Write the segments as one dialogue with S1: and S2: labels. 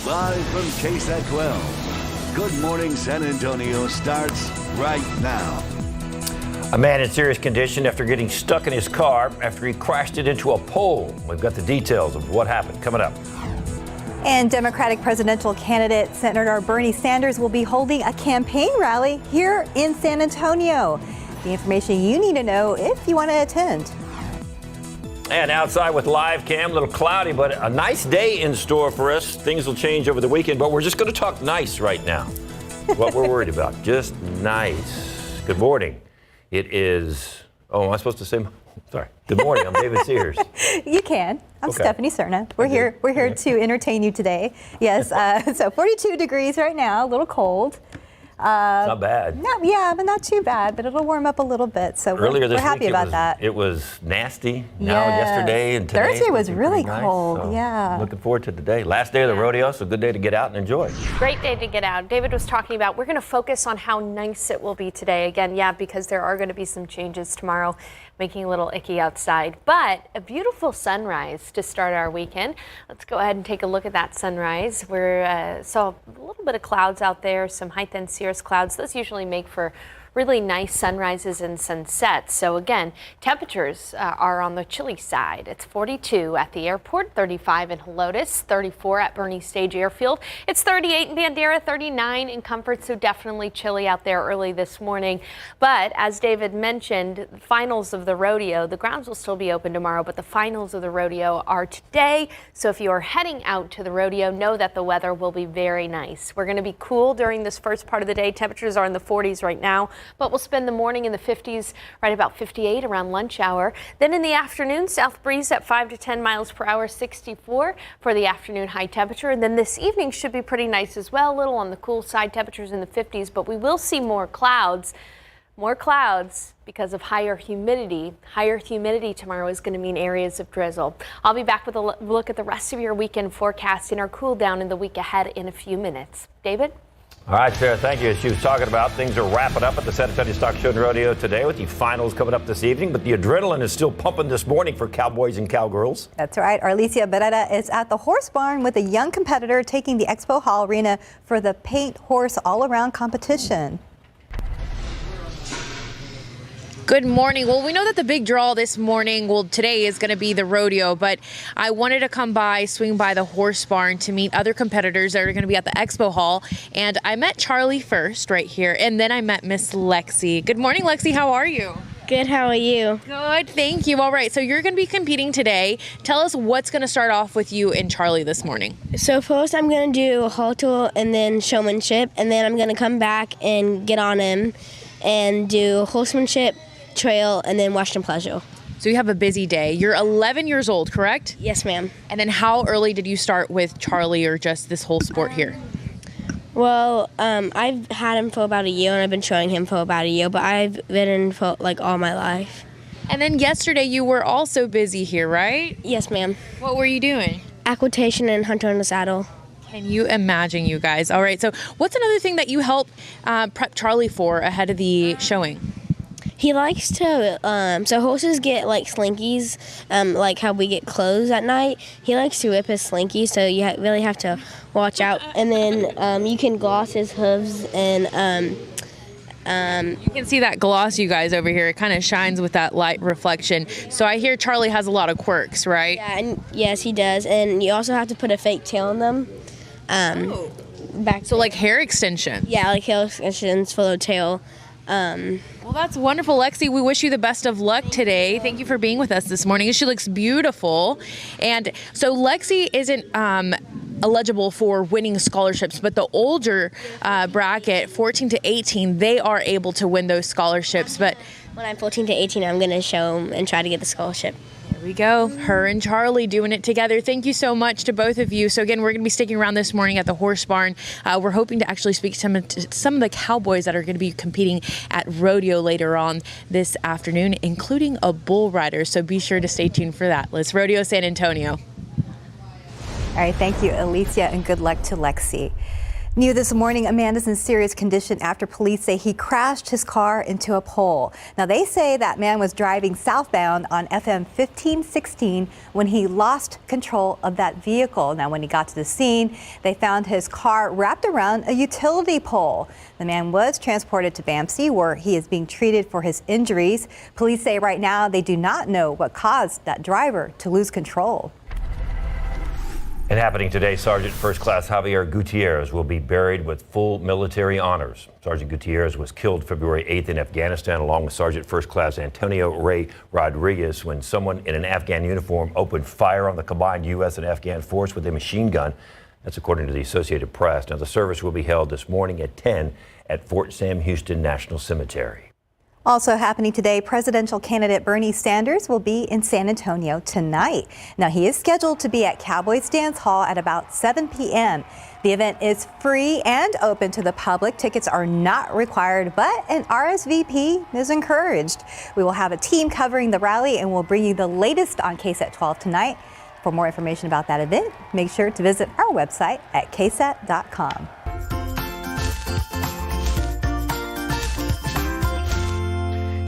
S1: Live from Ksat12. Good Morning San Antonio starts right now.
S2: A man in serious condition after getting stuck in his car after he crashed it into a pole. We've got the details of what happened coming up.
S3: And Democratic presidential candidate Senator Bernie Sanders will be holding a campaign rally here in San Antonio. The information you need to know if you want to attend.
S2: And outside with live cam, a little cloudy, but a nice day in store for us. Things will change over the weekend, but we're just going to talk nice right now. What we're worried about, just nice. Good morning. It is, am I supposed to say, sorry. Good morning, I'm David Sears.
S3: You can. I'm
S2: Okay.
S3: Stephanie Cerna. We're here to entertain you today. Yes, so 42 degrees right now, a little cold.
S2: Not bad.
S3: But not too bad, but it'll warm up a little bit. So
S2: Earlier this
S3: we're happy
S2: week,
S3: about that.
S2: It was nasty. Now,
S3: Yes.
S2: yesterday and today.
S3: Thursday was
S2: it's
S3: really
S2: pretty nice,
S3: cold,
S2: so
S3: yeah.
S2: Looking forward to today. Last day of the rodeo, so good day to get out and enjoy.
S4: Great day to get out. David was talking about, we're going to focus on how nice it will be today. Again, because there are going to be some changes tomorrow, making a little icky outside, but a beautiful sunrise to start our weekend. Let's go ahead and take a look at that sunrise. We saw a little bit of clouds out there, some high-thin cirrus clouds. Those usually make for really nice sunrises and sunsets. So again, temperatures are on the chilly side. It's 42 at the airport, 35 in Helotes, 34 at Bernie Stage Airfield. It's 38 in Bandera, 39 in Comfort, so definitely chilly out there early this morning. But as David mentioned, the finals of the rodeo, the grounds will still be open tomorrow, but the finals of the rodeo are today. So if you are heading out to the rodeo, know that the weather will be very nice. We're going to be cool during this first part of the day. Temperatures are in the 40s right now. But we'll spend the morning in the 50s, right about 58 around lunch hour. Then in the afternoon, south breeze at 5 to 10 miles per hour, 64 for the afternoon high temperature. And then this evening should be pretty nice as well, a little on the cool side, temperatures in the 50s, but we will see more clouds. More clouds because of higher humidity. Higher humidity tomorrow is going to mean areas of drizzle. I'll be back with a look at the rest of your weekend forecast and our cool down in the week ahead in a few minutes. David?
S2: All right, Sarah, thank you. As she was talking about, things are wrapping up at the San Antonio Stock Show and Rodeo today with the finals coming up this evening, but the adrenaline is still pumping this morning for cowboys and cowgirls.
S3: That's right. Arlicia Beretta is at the horse barn with a young competitor taking the Expo Hall Arena for the paint horse all-around competition.
S5: Good morning. Well, we know that the big draw this morning, today is going to be the rodeo, but I wanted to swing by the horse barn to meet other competitors that are going to be at the Expo Hall. And I met Charlie first right here, and then I met Miss Lexi. Good morning, Lexi. How are you?
S6: Good, how are you?
S5: Good, thank you. All right, so you're going to be competing today. Tell us what's going to start off with you and Charlie this morning.
S6: So first I'm going to do a halter and then showmanship, and then I'm going to come back and get on him and do horsemanship, trail, and then Western pleasure.
S5: So you have a busy day. You're 11 years old, correct?
S6: Yes, ma'am.
S5: And then how early did you start with Charlie or just this whole sport here?
S6: Well, I've had him for about a year, and I've been showing him for about a year, but I've ridden for like all my life.
S5: And then yesterday you were also busy here, right?
S6: Yes, ma'am.
S5: What were you doing?
S6: Equitation and hunter in the saddle.
S5: Can you imagine, you guys? All right, so what's another thing that you help prep Charlie for ahead of the showing?
S6: He likes to, so horses get like slinkies, like how we get clothes at night. He likes to whip his slinky, so you really have to watch out. And then you can gloss his hooves and
S5: you can see that gloss, you guys, over here. It kind of shines with that light reflection. So I hear Charlie has a lot of quirks, right?
S6: yeah, and yes, he does. And you also have to put a fake tail on them.
S5: So like hair extension.
S6: Yeah, like hair extensions for the tail.
S5: Well, that's wonderful, Lexi. We wish you the best of luck today. Thank you for being with us this morning. She looks beautiful. And so Lexi isn't eligible for winning scholarships, but the older bracket, 14 to 18, they are able to win those scholarships. But
S6: When I'm 14 to 18, I'm going to show him and try to get the scholarship.
S5: there we go. Her and Charlie doing it together. Thank you so much to both of you. So again, we're going to be sticking around this morning at the horse barn. We're hoping to actually speak to some of the cowboys that are going to be competing at rodeo later on this afternoon, including a bull rider. So be sure to stay tuned for that. Let's Rodeo San Antonio.
S3: All right, thank you, Alicia, and good luck to Lexi. New this morning, a man is in serious condition after police say he crashed his car into a pole. Now, they say that man was driving southbound on FM 1516 when he lost control of that vehicle. Now, when he got to the scene, they found his car wrapped around a utility pole. The man was transported to Gmsa, where he is being treated for his injuries. Police say right now they do not know what caused that driver to lose control.
S2: And happening today, Sergeant First Class Javier Gutierrez will be buried with full military honors. Sergeant Gutierrez was killed February 8th in Afghanistan along with Sergeant First Class Antonio Ray Rodriguez when someone in an Afghan uniform opened fire on the combined U.S. and Afghan force with a machine gun. That's according to the Associated Press. Now, the service will be held this morning at 10 at Fort Sam Houston National Cemetery.
S3: Also happening today, presidential candidate Bernie Sanders will be in San Antonio tonight. Now, he is scheduled to be at Cowboys Dance Hall at about 7 p.m. The event is free and open to the public. Tickets are not required, but an RSVP is encouraged. We will have a team covering the rally and we'll bring you the latest on Ksat12 tonight. For more information about that event, make sure to visit our website at ksat.com.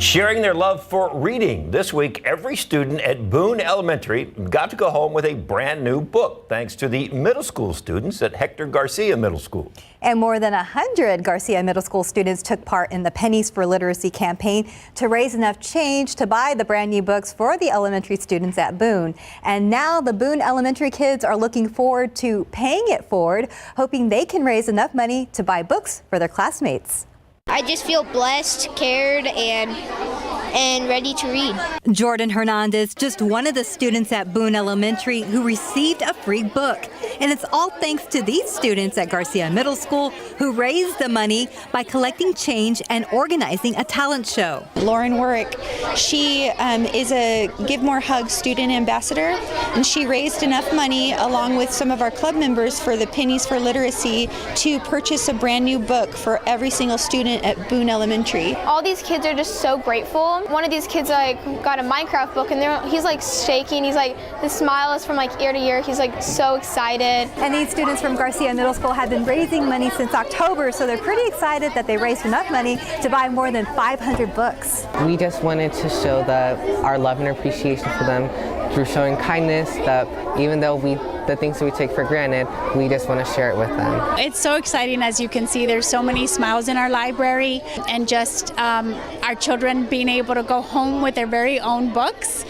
S2: Sharing their love for reading. This week, every student at Boone Elementary got to go home with a brand new book, thanks to the middle school students at Hector Garcia Middle School.
S3: And more than 100 Garcia Middle School students took part in the Pennies for Literacy campaign to raise enough change to buy the brand new books for the elementary students at Boone. And now the Boone Elementary kids are looking forward to paying it forward, hoping they can raise enough money to buy books for their classmates.
S6: I just feel blessed, cared, and ready to read.
S3: Jordan Hernandez, just one of the students at Boone Elementary who received a free book. And it's all thanks to these students at Garcia Middle School who raised the money by collecting change and organizing a talent show.
S7: Lauren Warwick, she is a Give More Hugs student ambassador, and she raised enough money along with some of our club members for the Pennies for Literacy to purchase a brand new book for every single student at Boone Elementary.
S8: All these kids are just so grateful. One of these kids got a Minecraft book and he's like shaking. He's like, the smile is from like ear to ear. He's like so excited.
S3: And these students from Garcia Middle School have been raising money since October, so they're pretty excited that they raised enough money to buy more than 500 books.
S9: We just wanted to show that our love and appreciation for them through showing kindness, that even though the things that we take for granted, we just want to share it with them.
S10: It's so exciting. As you can see, there's so many smiles in our library, and just our children being able to go home with their very own books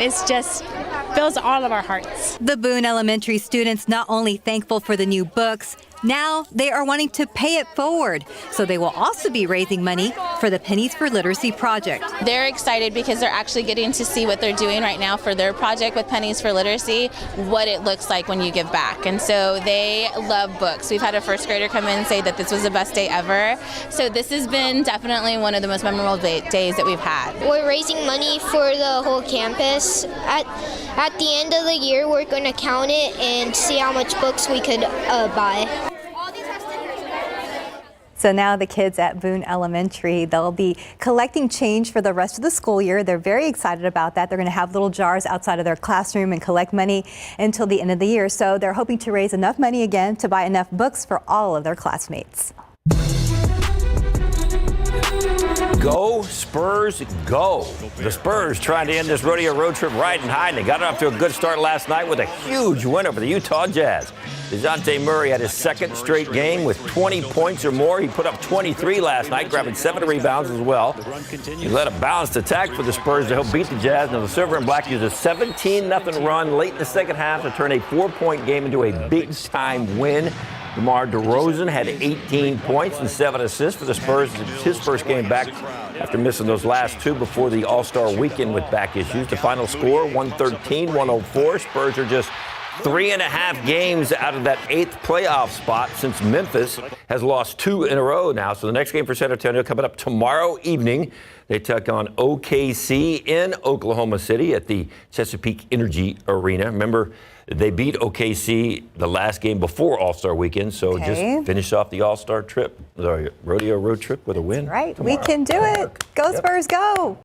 S10: is just fills all of our hearts.
S3: The Boone Elementary students not only thankful for the new books, now they are wanting to pay it forward. So they will also be raising money for the Pennies for Literacy project.
S11: They're excited because they're actually getting to see what they're doing right now for their project with Pennies for Literacy, what it looks like when you give back. And so they love books. We've had a first grader come in and say that this was the best day ever. So this has been definitely one of the most memorable days that we've had.
S6: We're raising money for the whole campus. At the end of the year, we're going to count it and see how much books we could buy.
S3: So now the kids at Boone Elementary, they'll be collecting change for the rest of the school year. They're very excited about that. They're going to have little jars outside of their classroom and collect money until the end of the year. So they're hoping to raise enough money again to buy enough books for all of their classmates.
S2: Go Spurs, go. The Spurs trying to end this rodeo road trip riding high, and they got off to a good start last night with a huge win over the Utah Jazz. DeJounte Murray had his second straight game with 20 points or more. He put up 23 last night, grabbing 7 rebounds as well. He led a balanced attack for the Spurs to help beat the Jazz. Now the Silver and Black used a 17-0 run late in the second half to turn a 4-point game into a big-time win. DeMar DeRozan had 18 points and 7 assists for the Spurs. It's his first game back after missing those last 2 before the All-Star weekend with back issues. The final score, 113-104. Spurs are just 3.5 games out of that 8th playoff spot since Memphis has lost 2 in a row now. So the next game for San Antonio coming up tomorrow evening. They take on OKC in Oklahoma City at the Chesapeake Energy Arena. Remember, they beat OKC the last game before All-Star weekend, so just finish off the All-Star trip, the rodeo road trip with a win.
S3: Right,
S2: tomorrow.
S3: we can do it. Go Spurs, go.